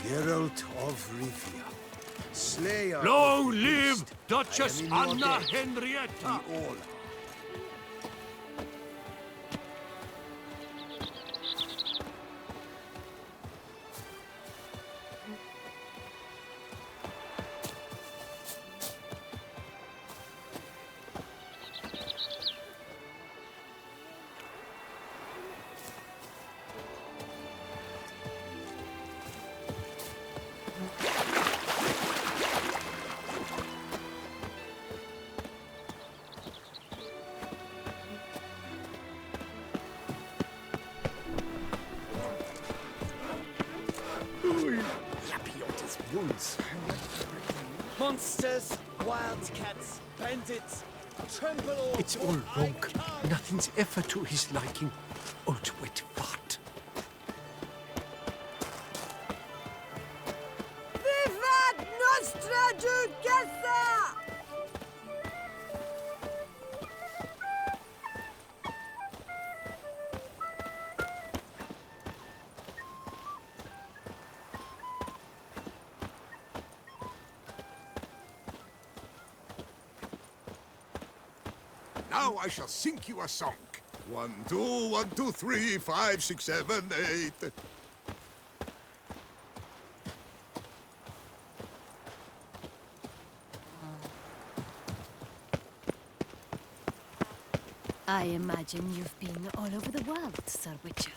Geralt of Rivia, slayer Long of the live beast. I Duchess am in your Anna debt. Henrietta! We all are. Lapiota's wounds. Monsters, wildcats, bandits, tremble all. It's all wrong. Nothing's ever to his liking. Old wet fart. Vivat Nostra Duchessa! Now I shall sing you a song. 1, 2, 1, 2, 3, 5, 6, 7, 8. I imagine you've been all over the world, Sir Witcher.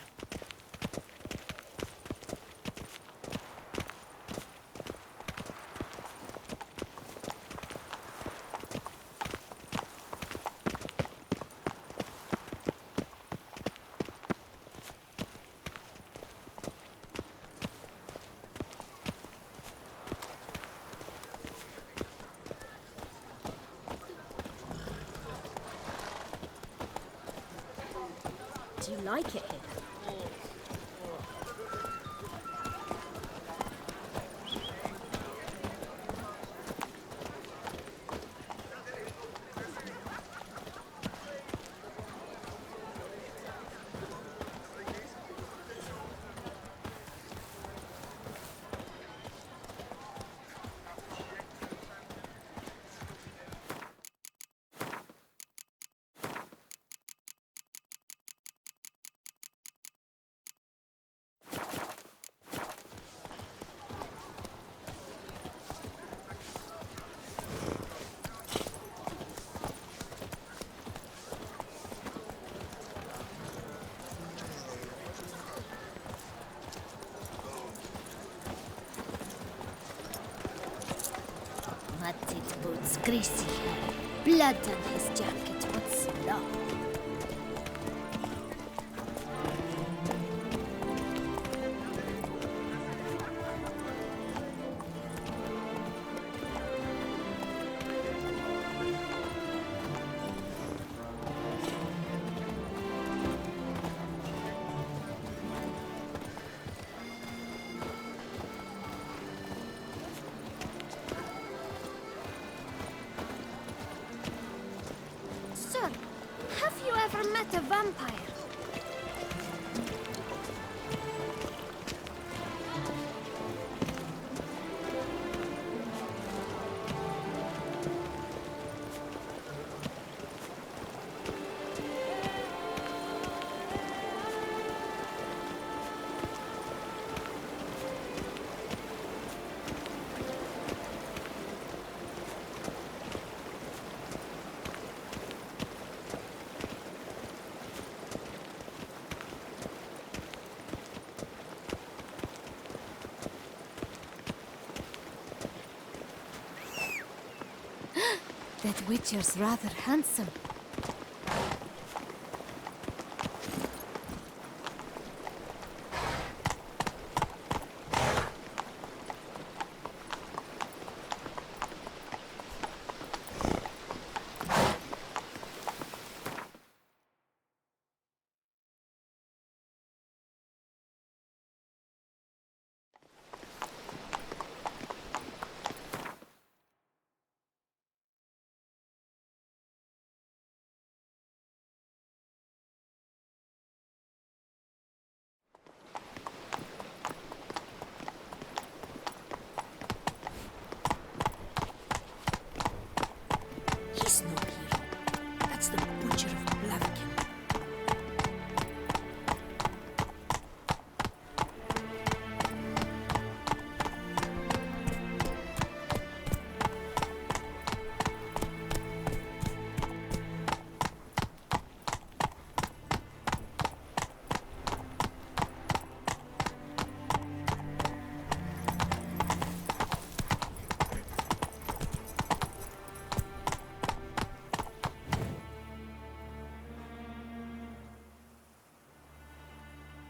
Do you like it here? Matted boots greasy, blood on his jacket, what's law? Sir, have you ever met a vampire? That Witcher's rather handsome.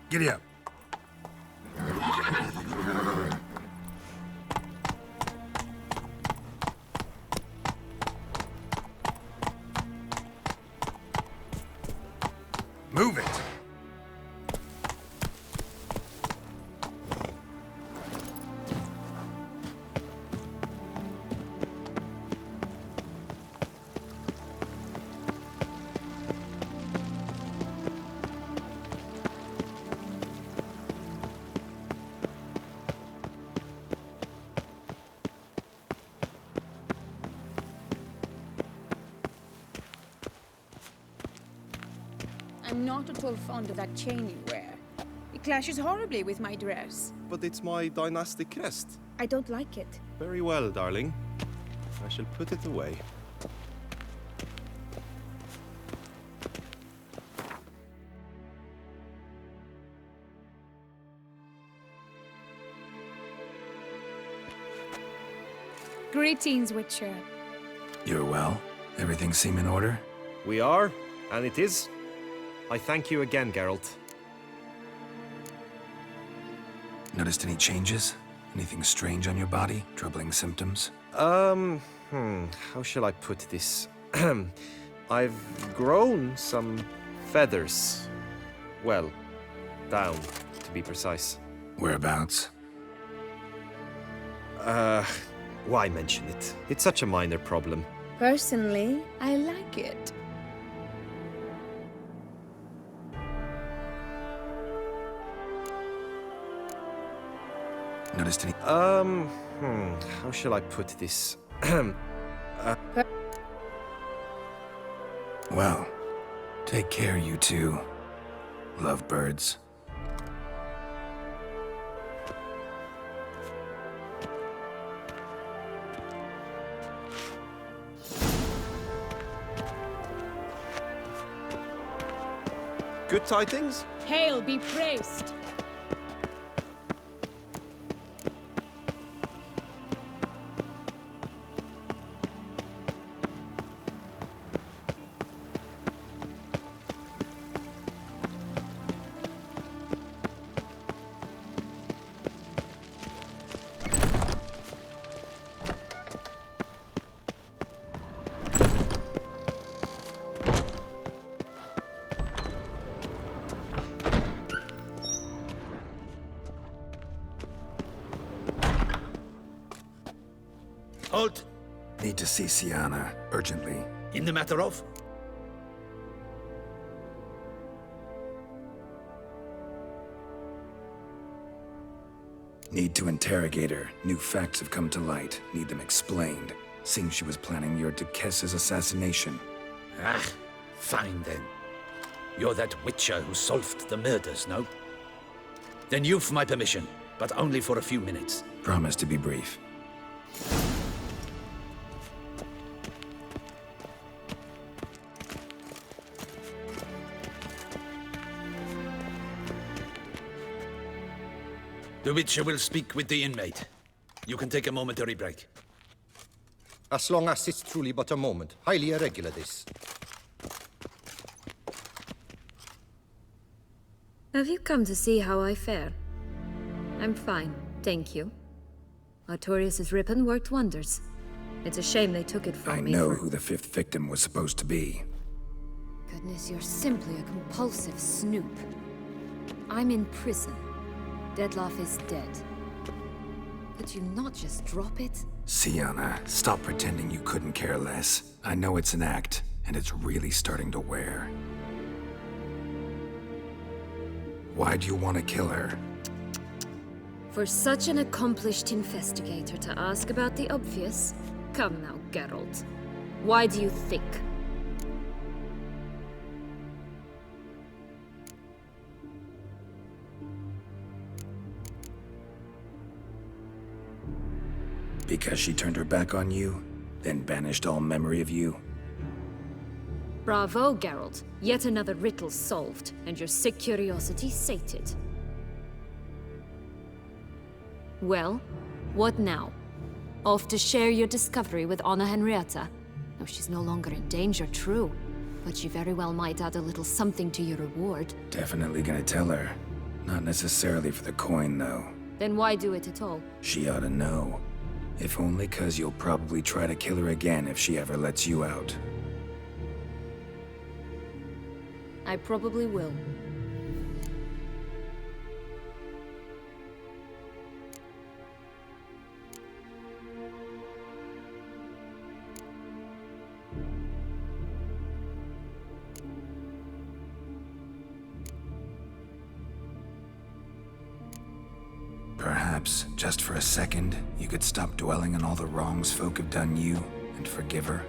Giddy up. Move it. I'm not at all fond of that chain you wear. It clashes horribly with my dress. But it's my dynastic crest. I don't like it. Very well, darling. I shall put it away. Greetings, Witcher. You're well? Everything seem in order? We are, and it is. I thank you again, Geralt. Noticed any changes? Anything strange on your body? Troubling symptoms? How shall I put this? I've grown some feathers. Well, down, to be precise. Whereabouts? Why mention it? It's such a minor problem. Personally, I like it. Noticed any... how shall I put this? Well, take care, you two. Lovebirds. Good tidings? Hail be praised! Halt! Need to see Sienna, urgently. In the matter of? Need to interrogate her. New facts have come to light. Need them explained. Seems she was planning your Duchess's assassination. Ah, fine then. You're that witcher who solved the murders, no? Then you've my permission, but only for a few minutes. Promise to be brief. The Witcher will speak with the inmate. You can take a momentary break. As long as it's truly but a moment. Highly irregular, this. Have you come to see how I fare? I'm fine, thank you. Artorius' ribbon worked wonders. It's a shame they took it from I me know for... who the fifth victim was supposed to be. Goodness, you're simply a compulsive snoop. I'm in prison. Deadloff is dead. Could you not just drop it? Sienna, stop pretending you couldn't care less. I know it's an act, and it's really starting to wear. Why do you want to kill her? For such an accomplished investigator to ask about the obvious? Come now, Geralt. Why do you think? Because she turned her back on you, then banished all memory of you? Bravo, Geralt. Yet another riddle solved, and your sick curiosity sated. Well, what now? Off to share your discovery with Anna Henrietta? No, she's no longer in danger, true. But she very well might add a little something to your reward. Definitely gonna tell her. Not necessarily for the coin, though. Then why do it at all? She ought to know. If only 'cause you'll probably try to kill her again if she ever lets you out. I probably will. Perhaps, just for a second, you could stop dwelling on all the wrongs folk have done you and forgive her.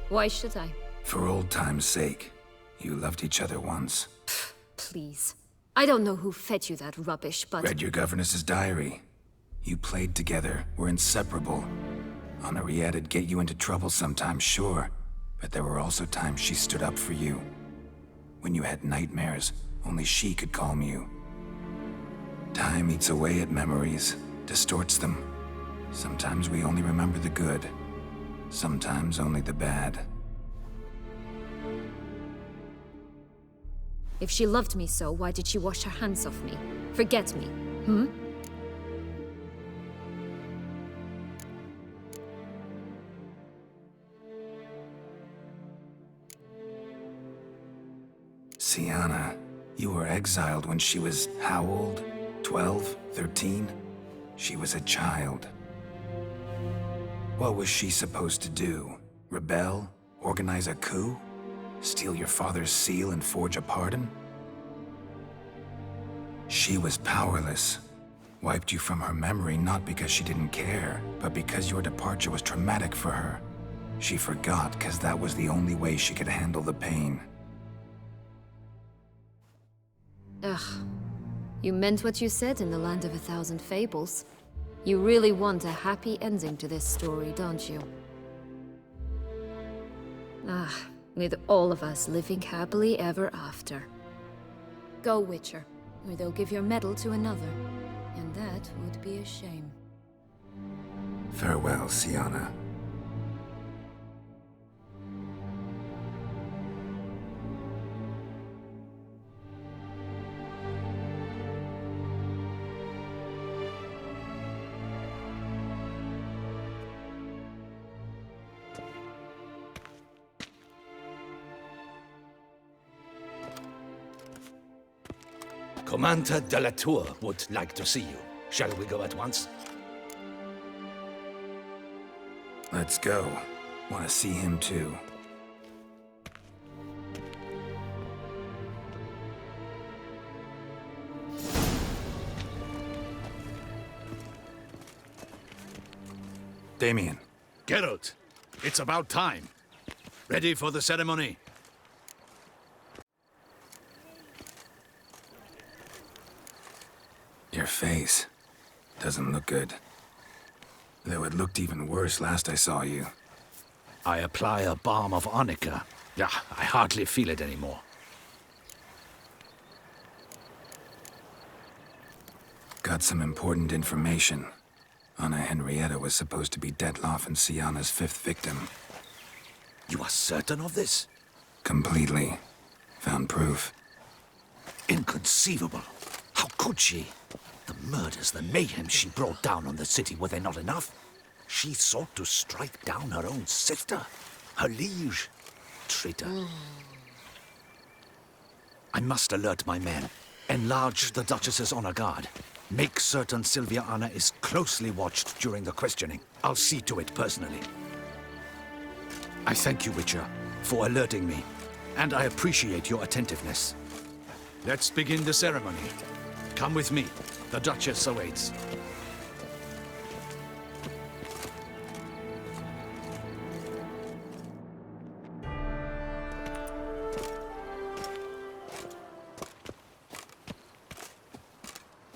Why should I? For old time's sake. You loved each other once. Please. I don't know who fed you that rubbish, but... Read your governess's diary. You played together, were inseparable. Henriette'd get you into trouble sometimes, sure. But there were also times she stood up for you. When you had nightmares, only she could calm you. Time eats away at memories, distorts them. Sometimes we only remember the good. Sometimes only the bad. If she loved me so, why did she wash her hands off me? Forget me, hmm? Syanna, you were exiled when she was how old? 12? 13? She was a child. What was she supposed to do? Rebel? Organize a coup? Steal your father's seal and forge a pardon? She was powerless. Wiped you from her memory not because she didn't care, but because your departure was traumatic for her. She forgot because that was the only way she could handle the pain. Ugh. You meant what you said in the Land of a Thousand Fables. You really want a happy ending to this story, don't you? With all of us living happily ever after. Go, Witcher, or they'll give your medal to another. And that would be a shame. Farewell, Syanna. Commander de la Tour would like to see you. Shall we go at once? Let's go. Want to see him too. Damien. Geralt, it's about time. Ready for the ceremony? Your face doesn't look good. Though it looked even worse last I saw you. I apply a balm of arnica. Yeah, I hardly feel it anymore. Got some important information. Anna Henrietta was supposed to be Detloff and Syanna's 5th victim. You are certain of this? Completely. Found proof. Inconceivable. How could she? The murders, the mayhem she brought down on the city, were they not enough? She sought to strike down her own sister, her liege. Traitor. I must alert my men. Enlarge the Duchess's honor guard. Make certain Sylvia Anna is closely watched during the questioning. I'll see to it personally. I thank you, Witcher, for alerting me, and I appreciate your attentiveness. Let's begin the ceremony. Come with me. The Duchess awaits.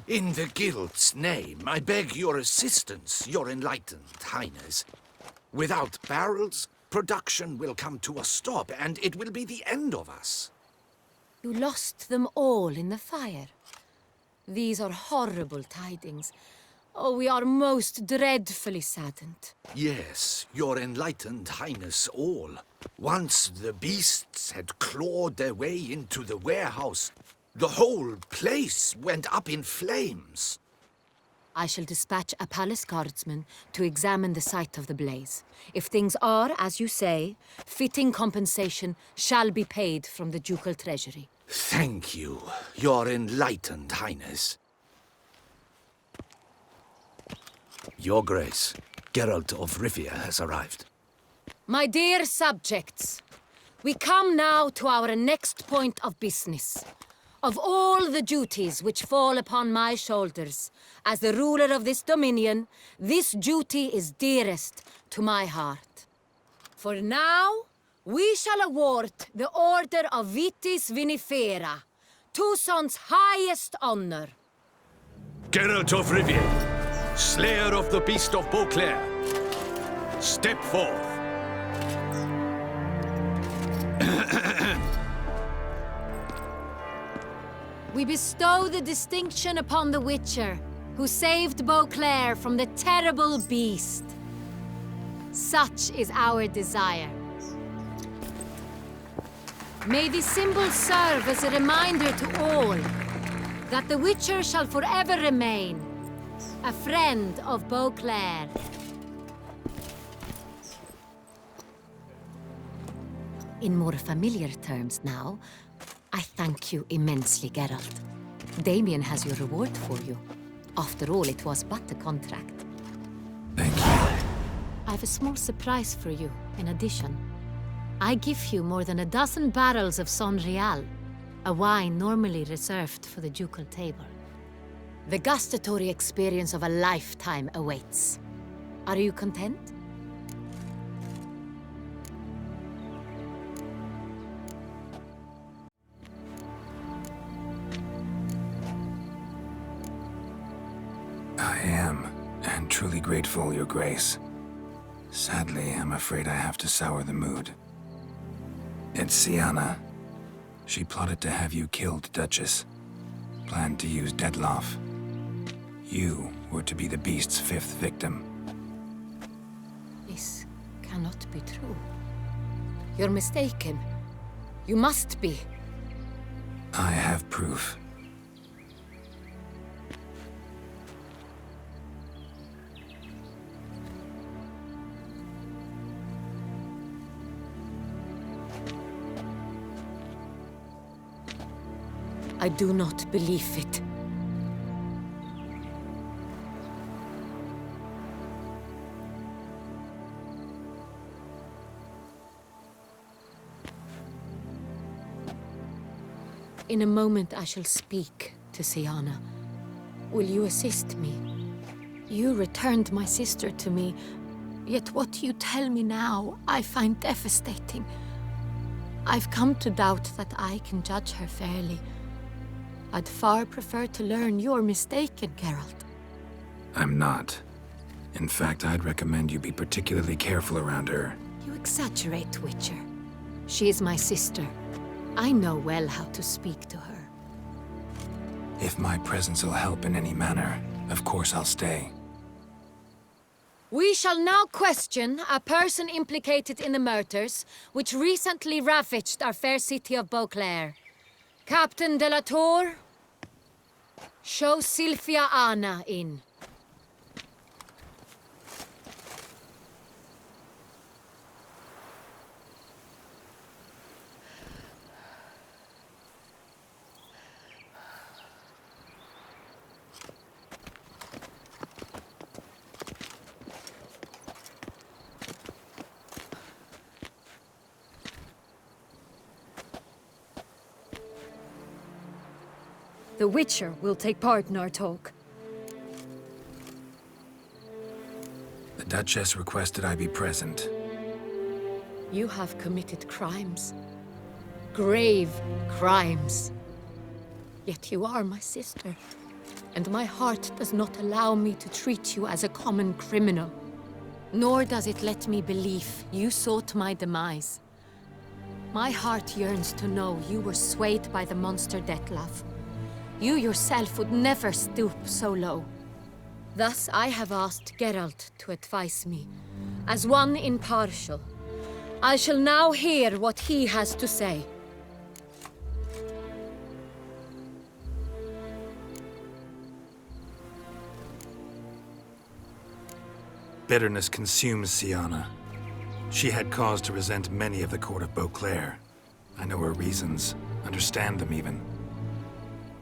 In the Guild's name, I beg your assistance, your enlightened highness. Without barrels, production will come to a stop, and it will be the end of us. You lost them all in the fire. These are horrible tidings. Oh, we are most dreadfully saddened. Yes, your enlightened highness all. Once the beasts had clawed their way into the warehouse, the whole place went up in flames. I shall dispatch a palace guardsman to examine the site of the blaze. If things are, as you say, fitting compensation shall be paid from the ducal treasury. Thank you, your enlightened highness. Your Grace, Geralt of Rivia has arrived. My dear subjects, we come now to our next point of business. Of all the duties which fall upon my shoulders, as the ruler of this dominion, this duty is dearest to my heart. For now, we shall award the Order of Vitis Vinifera, Tucson's highest honor. Geralt of Rivia, Slayer of the Beast of Beauclair, step forth. We bestow the distinction upon the Witcher, who saved Beauclair from the terrible beast. Such is our desire. May this symbol serve as a reminder to all that the Witcher shall forever remain a friend of Beauclair. In more familiar terms now, I thank you immensely, Geralt. Damien has your reward for you. After all, it was but a contract. Thank you. I have a small surprise for you, in addition. I give you more than a dozen barrels of Son Real, a wine normally reserved for the ducal table. The gustatory experience of a lifetime awaits. Are you content? I am, and truly grateful, Your Grace. Sadly, I'm afraid I have to sour the mood. It's Syanna. She plotted to have you killed, Duchess. Planned to use Dettlaff. You were to be the beast's fifth victim. This cannot be true. You're mistaken. You must be. I have proof. I do not believe it. In a moment I shall speak to Syanna. Will you assist me? You returned my sister to me, yet what you tell me now I find devastating. I've come to doubt that I can judge her fairly. I'd far prefer to learn you're mistaken, Geralt. I'm not. In fact, I'd recommend you be particularly careful around her. You exaggerate, Witcher. She is my sister. I know well how to speak to her. If my presence will help in any manner, of course I'll stay. We shall now question a person implicated in the murders which recently ravaged our fair city of Beauclair. Captain de la Tour, show Sylvia Anna in. The Witcher will take part in our talk. The Duchess requested I be present. You have committed crimes. Grave crimes. Yet you are my sister, and my heart does not allow me to treat you as a common criminal. Nor does it let me believe you sought my demise. My heart yearns to know you were swayed by the monster Dettlaff. You yourself would never stoop so low. Thus I have asked Geralt to advise me, as one impartial. I shall now hear what he has to say. Bitterness consumes Syanna. She had cause to resent many of the court of Beauclair. I know her reasons, understand them even.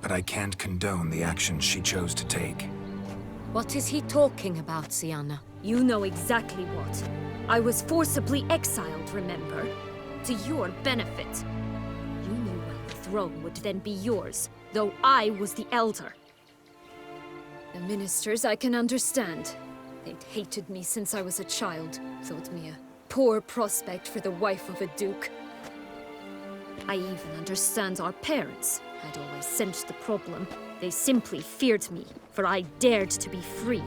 But I can't condone the actions she chose to take. What is he talking about, Syanna? You know exactly what. I was forcibly exiled, remember? To your benefit. You knew well the throne would then be yours, though I was the elder. The ministers I can understand. They'd hated me since I was a child, thought me a poor prospect for the wife of a duke. I even understand our parents. I'd always sensed the problem. They simply feared me, for I dared to be free.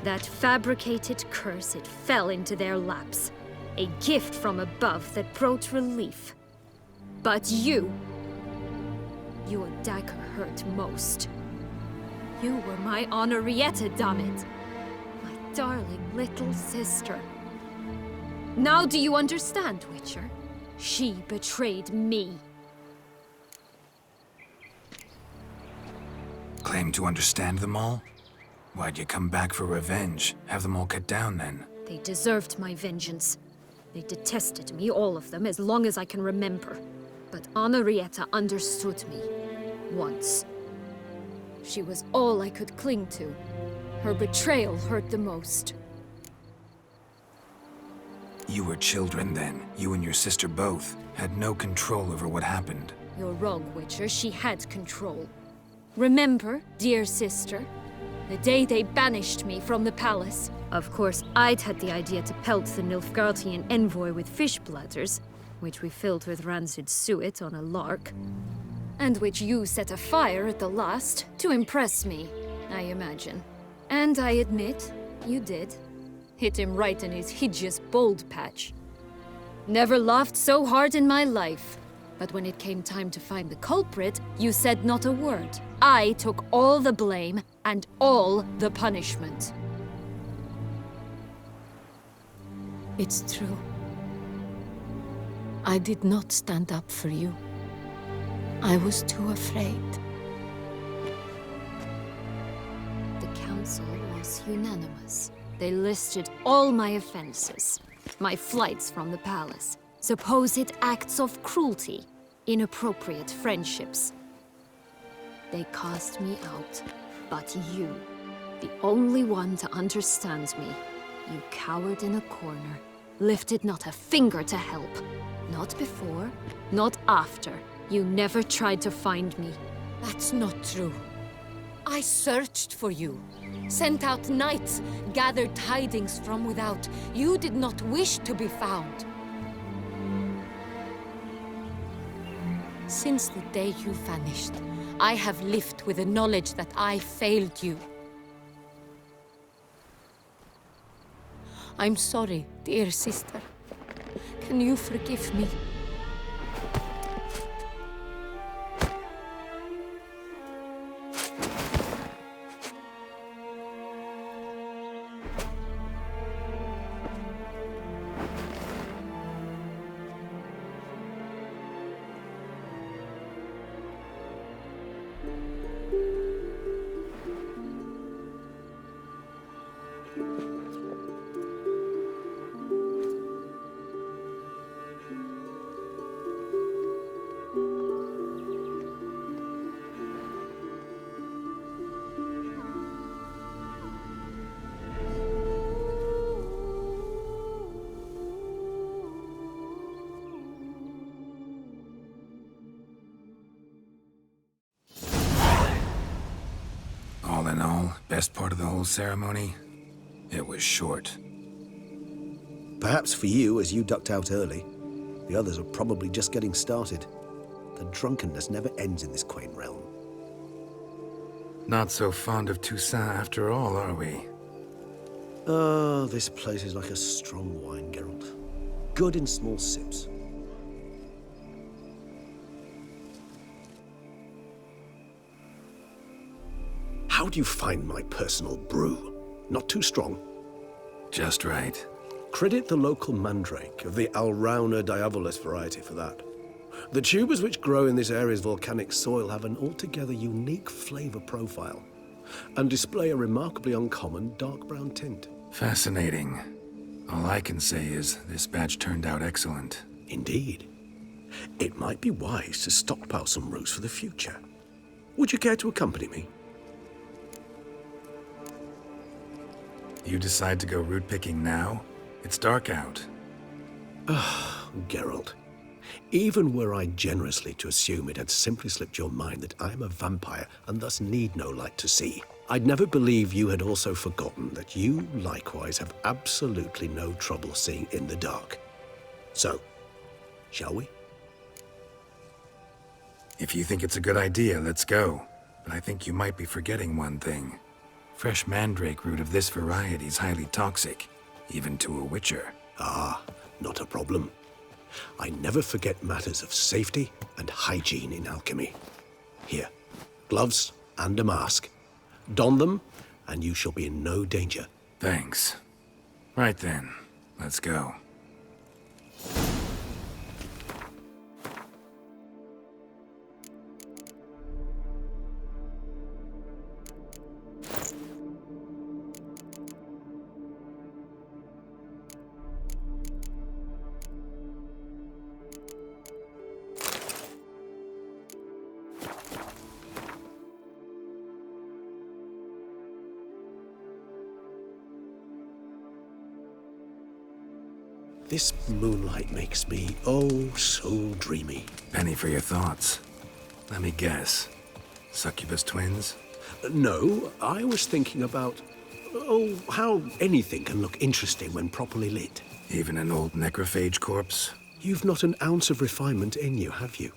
That fabricated curse, it fell into their laps. A gift from above that brought relief. But you... your dagger hurt most. You were my Henrietta, damn it. My darling little sister. Now do you understand, Witcher? She betrayed me. Claim to understand them all? Why'd you come back for revenge? Have them all cut down then? They deserved my vengeance. They detested me, all of them, as long as I can remember. But Henrietta understood me. Once. She was all I could cling to. Her betrayal hurt the most. You were children then. You and your sister both had no control over what happened. You're wrong, Witcher. She had control. Remember, dear sister? The day they banished me from the palace. Of course, I'd had the idea to pelt the Nilfgaardian envoy with fish bladders, which we filled with rancid suet on a lark, and which you set afire at the last to impress me, I imagine. And I admit, you did. Hit him right in his hideous bald patch. Never laughed so hard in my life. But when it came time to find the culprit, you said not a word. I took all the blame and all the punishment. It's true. I did not stand up for you. I was too afraid. The council was unanimous. They listed all my offenses. My flights from the palace. Supposed acts of cruelty. Inappropriate friendships. They cast me out. But you, the only one to understand me, you cowered in a corner. Lifted not a finger to help. Not before, not after. You never tried to find me. That's not true. I searched for you. Sent out knights, gathered tidings from without. You did not wish to be found. Since the day you vanished, I have lived with the knowledge that I failed you. I'm sorry, dear sister. Can you forgive me? All in all, best part of the whole ceremony? It was short. Perhaps for you, as you ducked out early. The others are probably just getting started. The drunkenness never ends in this quaint realm. Not so fond of Toussaint after all, are we? Oh, this place is like a strong wine, Geralt. Good in small sips. How How do you find my personal brew? Not too strong? Just right. Credit the local mandrake of the Alrauna diabolus variety for that. The tubers which grow in this area's volcanic soil have an altogether unique flavor profile and display a remarkably uncommon dark brown tint. Fascinating. All I can say is this batch turned out excellent. Indeed. It might be wise to stockpile some roots for the future. Would you care to accompany me? You decide to go root picking now? It's dark out. Geralt. Even were I generously to assume it had simply slipped your mind that I am a vampire and thus need no light to see, I'd never believe you had also forgotten that you likewise have absolutely no trouble seeing in the dark. So, shall we? If you think it's a good idea, let's go. But I think you might be forgetting one thing. Fresh mandrake root of this variety is highly toxic, even to a witcher. Ah, not a problem. I never forget matters of safety and hygiene in alchemy. Here, gloves and a mask. Don them, and you shall be in no danger. Thanks. Right then, let's go. This moonlight makes me, oh, so dreamy. Penny for your thoughts. Let me guess. Succubus twins? No, I was thinking about, how anything can look interesting when properly lit. Even an old necrophage corpse? You've not an ounce of refinement in you, have you?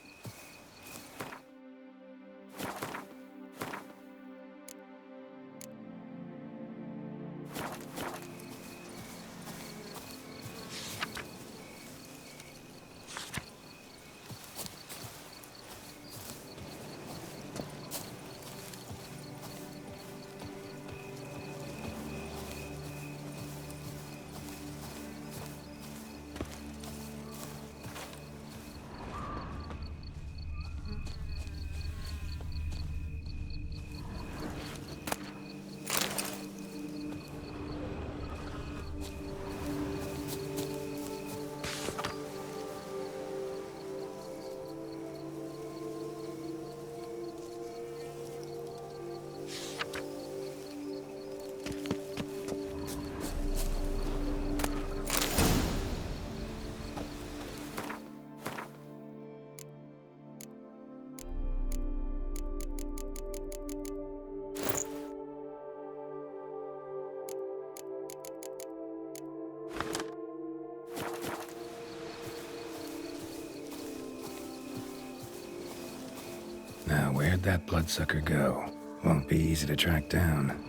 Now, where'd that bloodsucker go? Won't be easy to track down.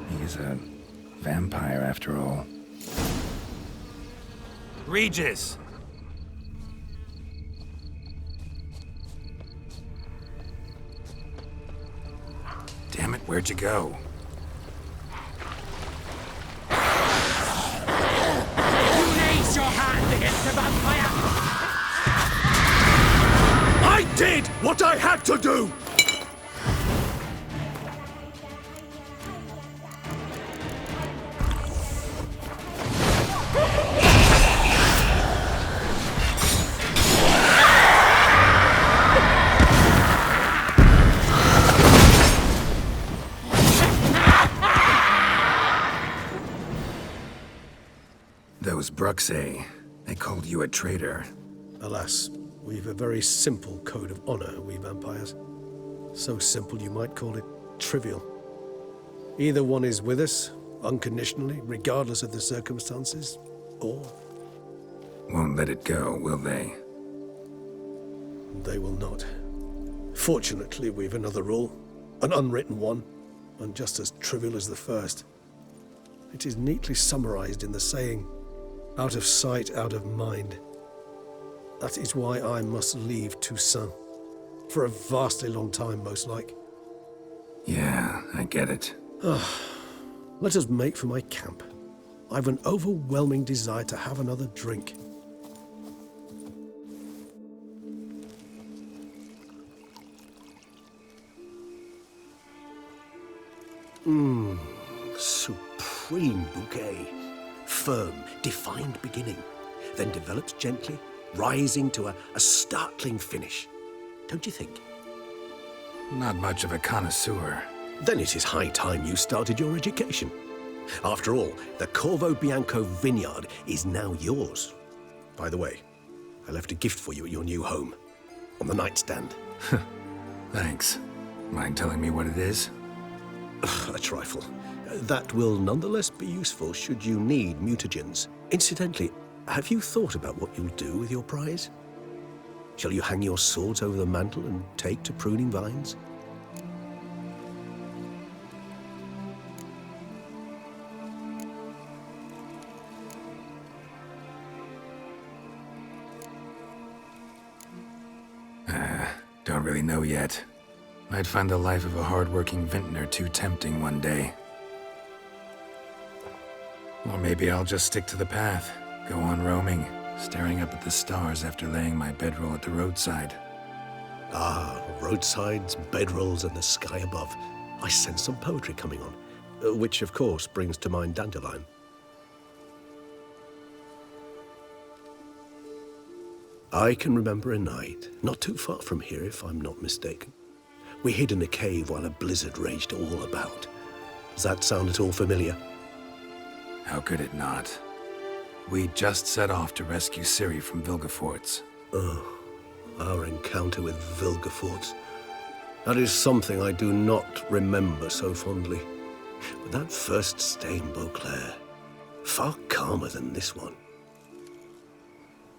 He's a vampire, after all. Regis! Damn it, where'd you go? You raise your hand against the vampire! I did what I had to do! Those Bruxae, they called you a traitor. Alas, we've a very simple code of honor, we vampires. So simple you might call it trivial. Either one is with us, unconditionally, regardless of the circumstances, or... Won't let it go, will they? They will not. Fortunately, we've another rule, an unwritten one, and just as trivial as the first. It is neatly summarized in the saying, out of sight, out of mind. That is why I must leave Toussaint. For a vastly long time, most like. Yeah, I get it. Let us make for my camp. I've an overwhelming desire to have another drink. Supreme bouquet. Firm, defined beginning, then develops gently, rising to a startling finish. Don't you think? Not much of a connoisseur. Then it is high time you started your education. After all, the Corvo Bianco vineyard is now yours. By the way, I left a gift for you at your new home. On the nightstand. Thanks. Mind telling me what it is? A trifle. That will nonetheless be useful should you need mutagens. Incidentally, have you thought about what you'll do with your prize? Shall you hang your swords over the mantle and take to pruning vines? Don't really know yet. Might find the life of a hard-working vintner too tempting one day. Or maybe I'll just stick to the path, go on roaming, staring up at the stars after laying my bedroll at the roadside. Ah, roadsides, bedrolls, and the sky above. I sense some poetry coming on, which of course brings to mind Dandelion. I can remember a night, not too far from here if I'm not mistaken. We hid in a cave while a blizzard raged all about. Does that sound at all familiar? How could it not? We just set off to rescue Ciri from Vilgefortz. Oh, our encounter with Vilgefortz. That is something I do not remember so fondly. But that first stay in Beauclair, far calmer than this one.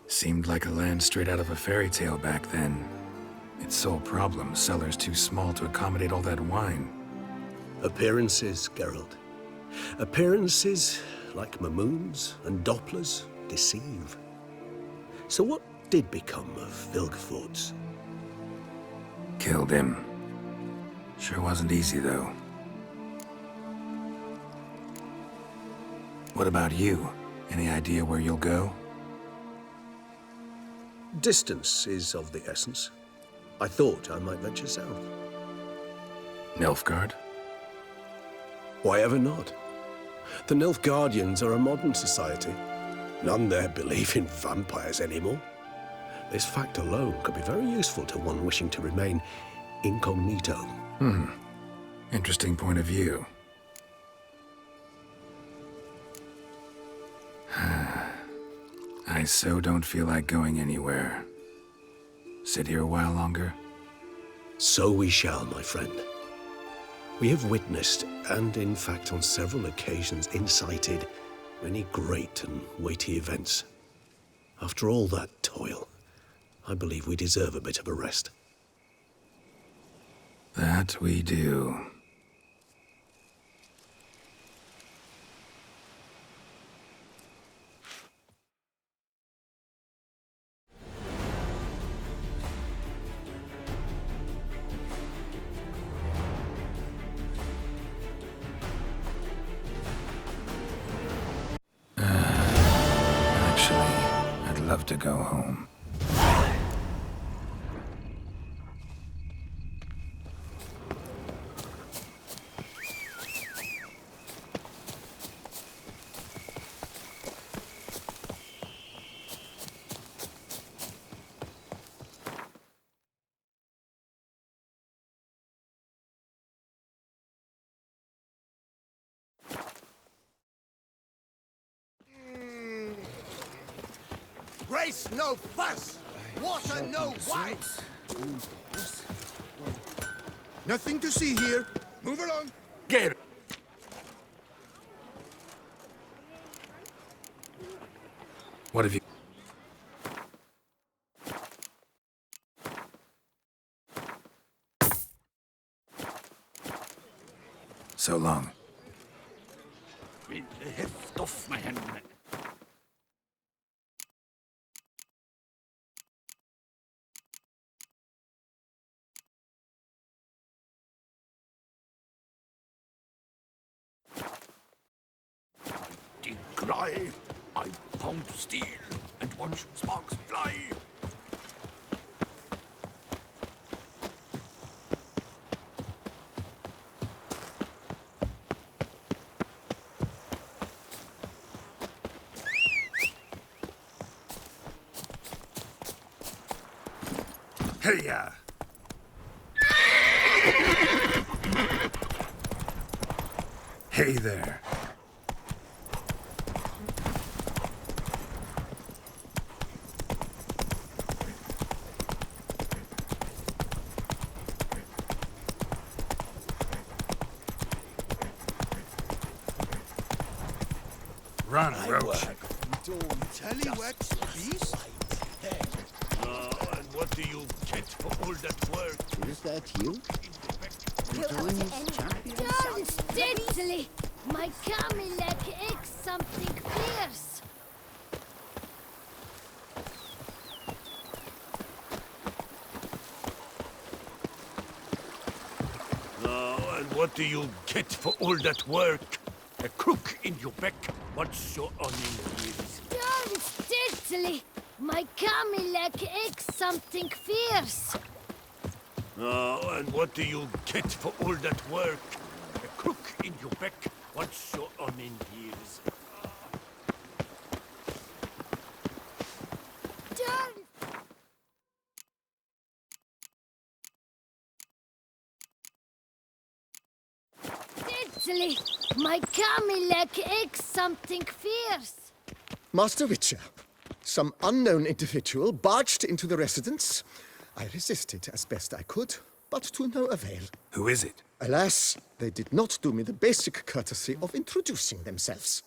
Seemed like a land straight out of a fairy tale back then. Its sole problem, cellars too small to accommodate all that wine. Appearances, Geralt. Appearances, like Mamoons and Dopplers, deceive. So what did become of Vilgefortz? Killed him. Sure wasn't easy, though. What about you? Any idea where you'll go? Distance is of the essence. I thought I might venture south. Nilfgaard? Why ever not? The Nilfgaardians are a modern society. None there believe in vampires anymore. This fact alone could be very useful to one wishing to remain incognito. Interesting point of view. I so don't feel like going anywhere. Sit here a while longer? So we shall, my friend. We have witnessed, and in fact on several occasions incited, many great and weighty events. After all that toil, I believe we deserve a bit of a rest. That we do. Actually, I'd love to go home. Grace no fuss! Water no wine! Nothing to see here. Move along. Get it! What have you... So long. Heft off my hand. eye. I pound steel and watch sparks fly. Hey-ya! Hey there. Run, Roach. Tallywhack's beast? And what do you get for all that work? Is that you? Don't steadily! My Camilek aches something fierce. And what do you get for all that work? A crook in your back. What's your earning is? Don't steadily! My Camilek aches something fierce. And what do you get for all that work? A crook in your back. What's your earning years? Don't! Steadily! My Camilek aches something fierce. Master Witcher, some unknown individual barged into the residence. I resisted as best I could, but to no avail. Who is it? Alas, they did not do me the basic courtesy of introducing themselves.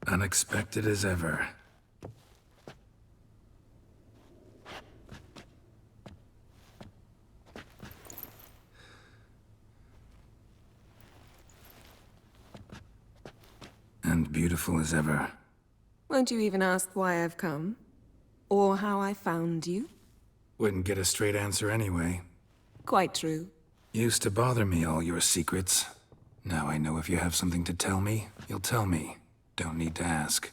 Unexpected as ever. And beautiful as ever. Won't you even ask why I've come? Or how I found you? Wouldn't get a straight answer anyway. Quite true. Used to bother me, all your secrets. Now I know if you have something to tell me, you'll tell me. Don't need to ask.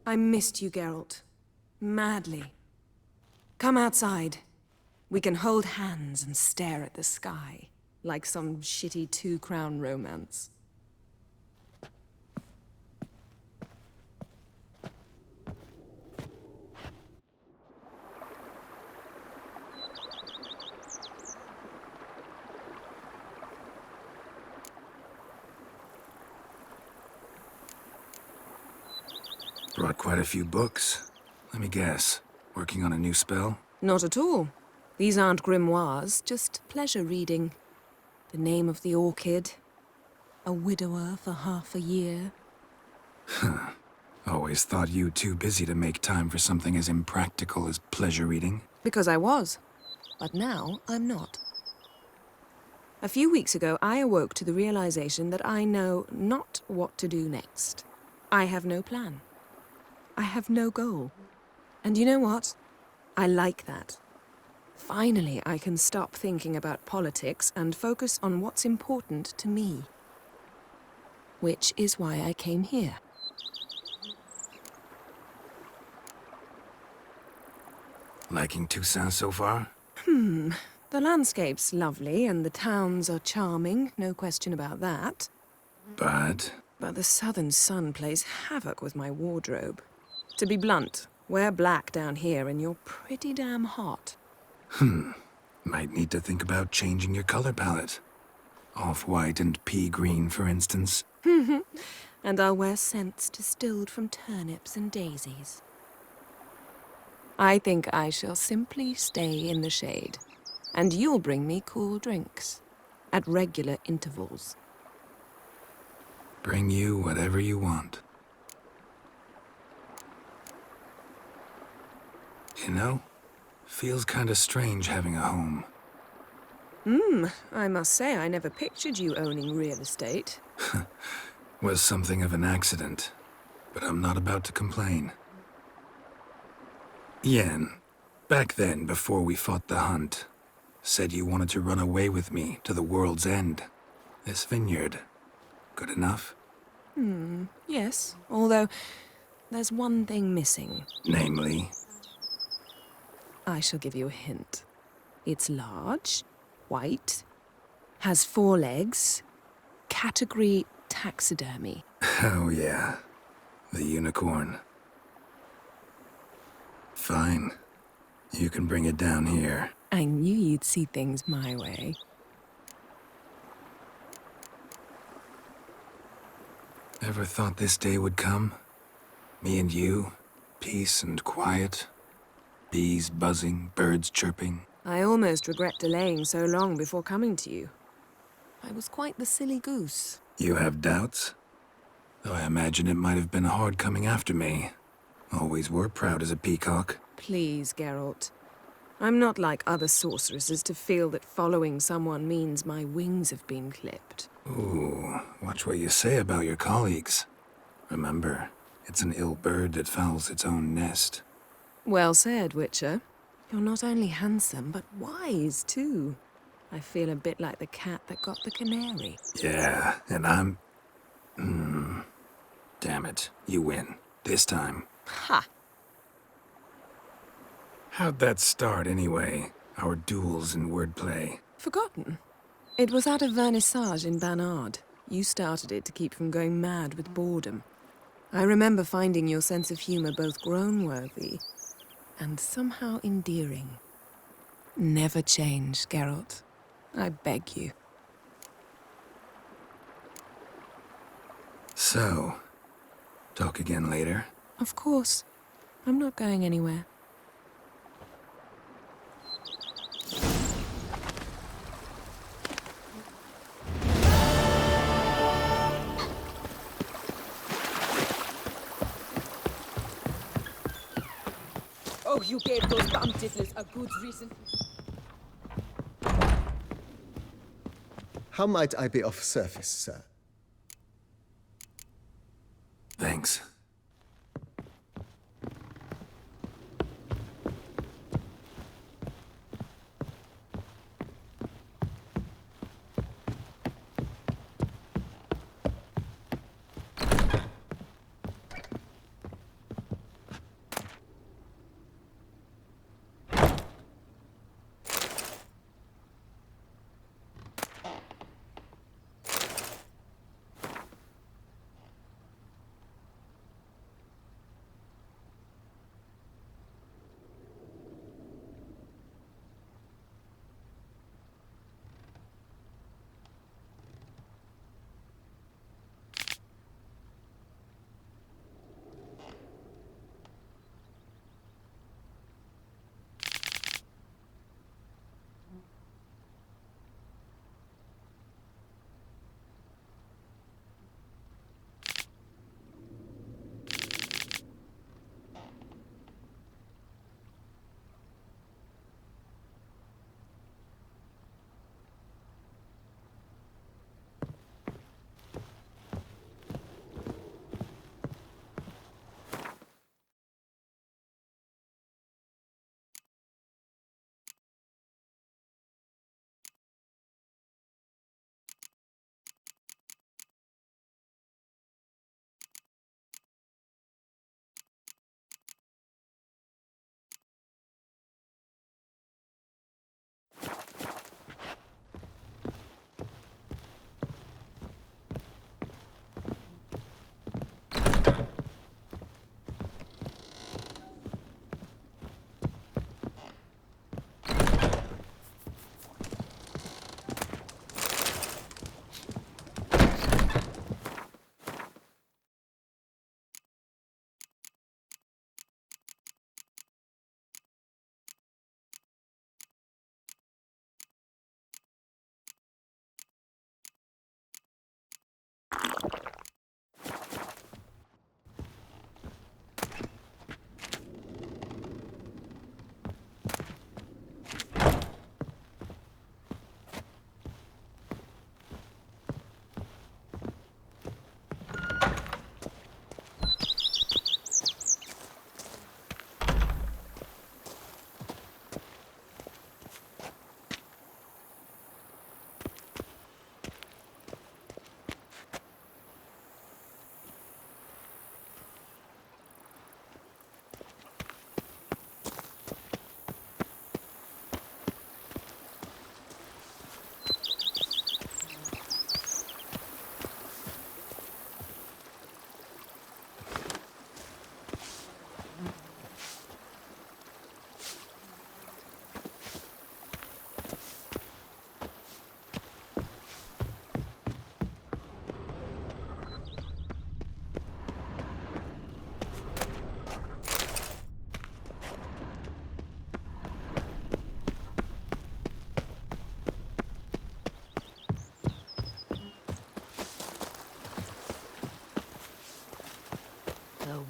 I missed you, Geralt. Madly. Come outside. We can hold hands and stare at the sky, like some shitty two-crown romance. Brought quite a few books. Let me guess. Working on a new spell? Not at all. These aren't grimoires, just pleasure reading. The Name of the Orchid. A widower for half a year. Huh. Always thought you too busy to make time for something as impractical as pleasure reading. Because I was. But now I'm not. A few weeks ago, I awoke to the realization that I know not what to do next. I have no plan. I have no goal. And you know what? I like that. Finally, I can stop thinking about politics and focus on what's important to me. Which is why I came here. Liking Toussaint so far? The landscape's lovely and the towns are charming, no question about that. But the southern sun plays havoc with my wardrobe. To be blunt, wear black down here and you're pretty damn hot. Might need to think about changing your color palette. Off-white and pea green, for instance. And I'll wear scents distilled from turnips and daisies. I think I shall simply stay in the shade. And you'll bring me cool drinks. At regular intervals. Bring you whatever you want. You know, feels kinda strange having a home. I must say I never pictured you owning real estate. Was something of an accident, but I'm not about to complain. Yen, back then, before we fought the hunt, said you wanted to run away with me to the world's end. This vineyard, good enough? Yes, although there's one thing missing. Namely? I shall give you a hint. It's large, white, has 4 legs, category taxidermy. Oh yeah, the unicorn. Fine. You can bring it down here. I knew you'd see things my way. Ever thought this day would come? Me and you, peace and quiet. Bees buzzing, birds chirping. I almost regret delaying so long before coming to you. I was quite the silly goose. You have doubts? Though I imagine it might have been hard coming after me. Always were proud as a peacock. Please, Geralt. I'm not like other sorceresses to feel that following someone means my wings have been clipped. Ooh, watch what you say about your colleagues. Remember, it's an ill bird that fouls its own nest. Well said, Witcher. You're not only handsome, but wise, too. I feel a bit like the cat that got the canary. Yeah, and I'm... Damn it, you win. This time. Ha! How'd that start, anyway? Our duels and wordplay. Forgotten. It was at a vernissage in Banard. You started it to keep from going mad with boredom. I remember finding your sense of humor both groan-worthy and somehow endearing. Never change, Geralt. I beg you. So, talk again later? Of course. I'm not going anywhere. Oh, you gave those bum tiddlers a good reason. How might I be of service, sir? Thanks.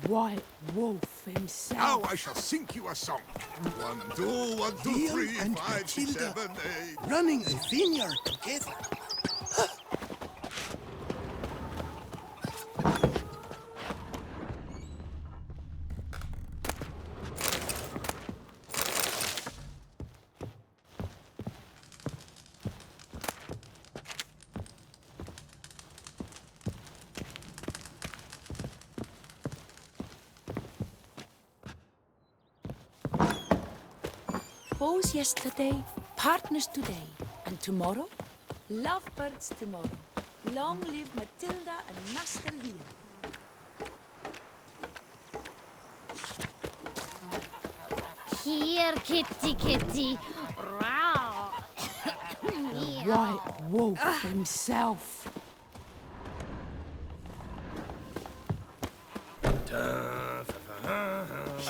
White Wolf himself. Now I shall sing you a song. 1, 2, 1, 2, Neil 3, and 5, 6, Matilda 7, 8. running a vineyard together. Foes yesterday, partners today, and tomorrow, lovebirds tomorrow. Long live Matilda and Master Leo. Here, kitty, kitty. Row. White Wolf himself.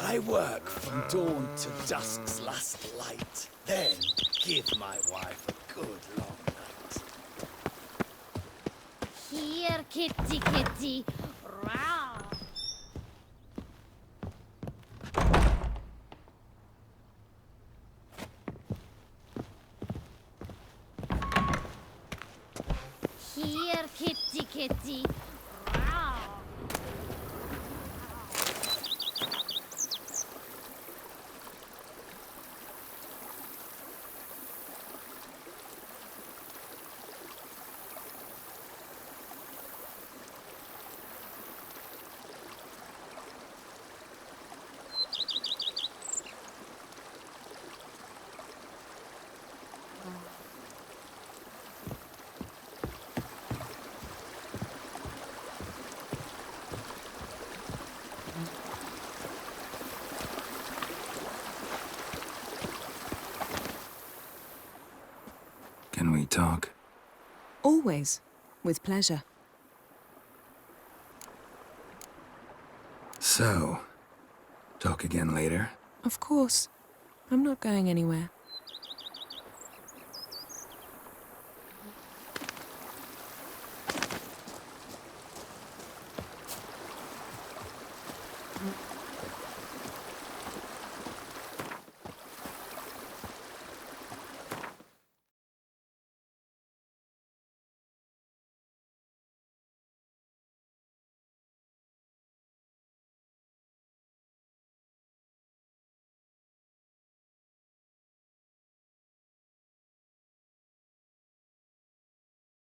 I work from dawn to dusk's last light, then give my wife a good long night. Here, kitty, kitty. Row. Here, kitty, kitty. Row. Can we talk? Always. With pleasure. So, talk again later? Of course. I'm not going anywhere.